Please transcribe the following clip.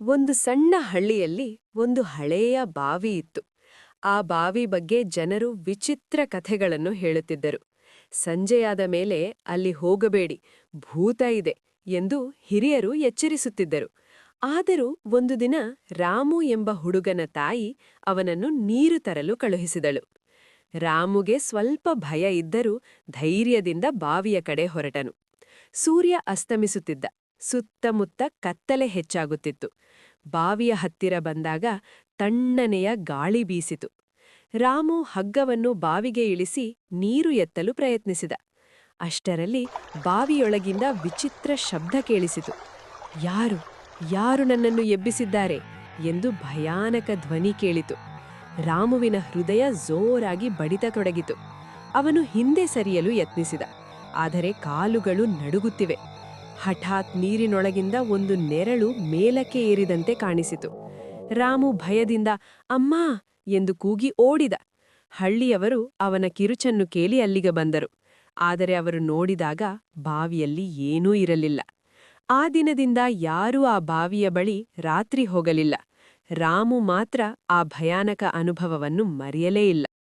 ಒಂದು ಸಣ್ಣ ಹಳ್ಳಿಯಲ್ಲಿ ಒಂದು ಹಳೆಯ ಬಾವಿ ಇತ್ತು. ಆ ಬಾವಿ ಬಗ್ಗೆ ಜನರು ವಿಚಿತ್ರ ಕಥೆಗಳನ್ನು ಹೇಳುತ್ತಿದ್ದರು. ಸಂಜೆಯಾದ ಮೇಲೆ ಅಲ್ಲಿ ಹೋಗಬೇಡಿ, ಭೂತ ಇದೆ ಎಂದು ಹಿರಿಯರು ಎಚ್ಚರಿಸುತ್ತಿದ್ದರು. ಆದರೂ ಒಂದು ದಿನ ರಾಮು ಎಂಬ ಹುಡುಗನ ತಾಯಿ ಅವನನ್ನು ನೀರು ತರಲು ಕಳುಹಿಸಿದಳು. ರಾಮುಗೆ ಸ್ವಲ್ಪ ಭಯ ಇದ್ದರೂ ಧೈರ್ಯದಿಂದ ಬಾವಿಯ ಕಡೆ ಹೊರಟನು. ಸೂರ್ಯ ಅಸ್ತಮಿಸುತ್ತಿದ್ದ. ಸುತ್ತಮುತ್ತ ಕತ್ತಲೆ ಹೆಚ್ಚಾಗುತ್ತಿತ್ತು. ಬಾವಿಯ ಹತ್ತಿರ ಬಂದಾಗ ತಣ್ಣನೆಯ ಗಾಳಿ ಬೀಸಿತು. ರಾಮು ಹಗ್ಗವನ್ನು ಬಾವಿಗೆ ಇಳಿಸಿ ನೀರು ಎತ್ತಲು ಪ್ರಯತ್ನಿಸಿದ. ಅಷ್ಟರಲ್ಲಿ ಬಾವಿಯೊಳಗಿಂದ ವಿಚಿತ್ರ ಶಬ್ದ ಕೇಳಿಸಿತು. ಯಾರು ಯಾರು ನನ್ನನ್ನು ಎಬ್ಬಿಸಿದ್ದಾರೆ ಎಂದು ಭಯಾನಕ ಧ್ವನಿ ಕೇಳಿತು. ರಾಮುವಿನ ಹೃದಯ ಜೋರಾಗಿ ಬಡಿತತೊಡಗಿತು. ಅವನು ಹಿಂದೆ ಸರಿಯಲು ಯತ್ನಿಸಿದ. ಆದರೆ ಕಾಲುಗಳು ನಡುಗುತ್ತಿವೆ. ಹಠಾತ್ ನೀರಿನೊಳಗಿಂದ ಒಂದು ನೆರಳು ಮೇಲಕ್ಕೆ ಏರಿದಂತೆ ಕಾಣಿಸಿತು. ರಾಮು ಭಯದಿಂದ ಅಮ್ಮಾ ಎಂದು ಕೂಗಿ ಓಡಿದ. ಹಳ್ಳಿಯವರು ಅವನ ಕಿರುಚನ್ನು ಕೇಳಿ ಅಲ್ಲಿಗೆ ಬಂದರು. ಆದರೆ ಅವರು ನೋಡಿದಾಗ ಬಾವಿಯಲ್ಲಿ ಏನೂ ಇರಲಿಲ್ಲ. ಆ ದಿನದಿಂದ ಯಾರೂ ಆ ಬಾವಿಯ ಬಳಿ ರಾತ್ರಿ ಹೋಗಲಿಲ್ಲ. ರಾಮು ಮಾತ್ರ ಆ ಭಯಾನಕ ಅನುಭವವನ್ನು ಮರೆಯಲೇ ಇಲ್ಲ.